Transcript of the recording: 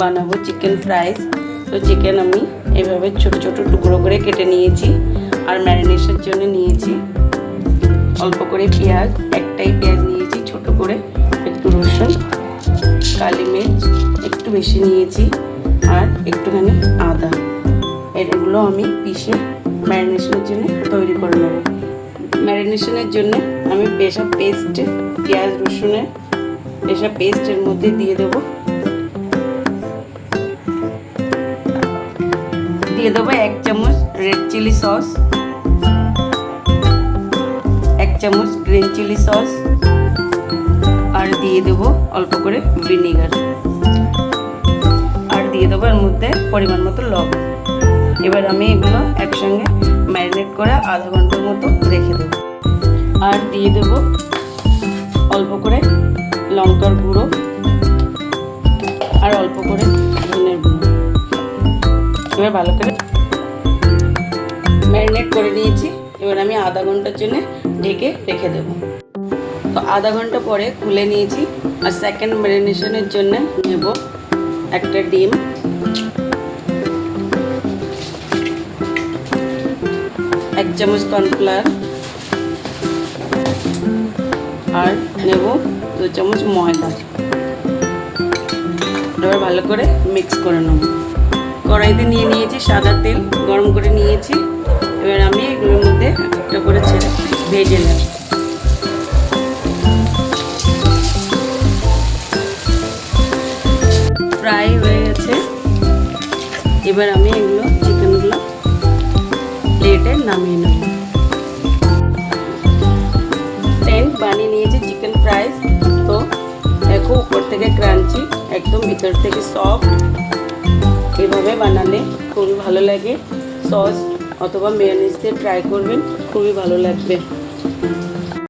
বানাবো chicken fries. তো chicken আমি এভাবে ছোট ছোট টুকরো করে কেটে নিয়েছি আর ম্যারিনেশনের জন্য নিয়েছি অল্প করে পেঁয়াজ, একটাই পেঁয়াজ নিয়েছি ছোট করে, একটু রসুন, কালি মির্চ একটু বেশি নিয়েছি আর একটুখানি আদা। এগুলো আমি পিষে ম্যারিনেশনের জন্য তৈরি করে নেব। ম্যারিনেশনের জন্য আমি পেঁয়াজ পেস্ট, পেঁয়াজ রসুনের পেঁয়াজ পেস্টের মধ্যে দিয়ে দেবো 1 চামচ রেড চিলি সস, 1 চামচ গ্রিন চিলি সস আর দিয়ে দেবো অল্প করে ভিনিগার আর দিয়ে দেবো এর মধ্যে পরিমাণ মতো লবণ। এবার আমি এগুলো একসঙ্গে ম্যারিনেট করে আধা ঘন্টার মতো রেখে দেবো আর দিয়ে দেবো অল্প করে লঙ্কার গুঁড়ো আর অল্প করে ধনের গুঁড়ো। এবার ভালো করে ম্যারিনেট করে নিয়েছি। এবার আমি আধা ঘন্টার জন্য ঢেকে রেখে দেব। তো আধা ঘন্টা পরে খুলে নিয়েছি আর সেকেন্ড ম্যারিনেশনের জন্য নেব একটা ডিম, 1 চামচ কর্নফ্লাওয়ার আর নেব 2 চামচ ময়দা। এবার ভালো করে মিক্স করে নেব। কড়াইতে নিয়ে নিয়েছি সাদা তেল, গরম করে নিয়েছি। এবার আমি এগুলোর মধ্যে একটা করে ছেড়ে ভেজে নেব। ফ্রাই হয়ে গেছে। এবার আমি এগুলো চিকেনগুলো প্লেটে নামিয়ে নেব। সেন্ট বানিয়ে নিয়েছি চিকেন ফ্রাইস। তো দেখো উপর থেকে ক্রাঞ্চি, একদম ভিতর থেকে সফট। এভাবে বানালে খুবই ভালো লাগে। সস অথবা মেয়োনিজ দিয়ে ট্রাই করবেন, খুবই ভালো লাগবে।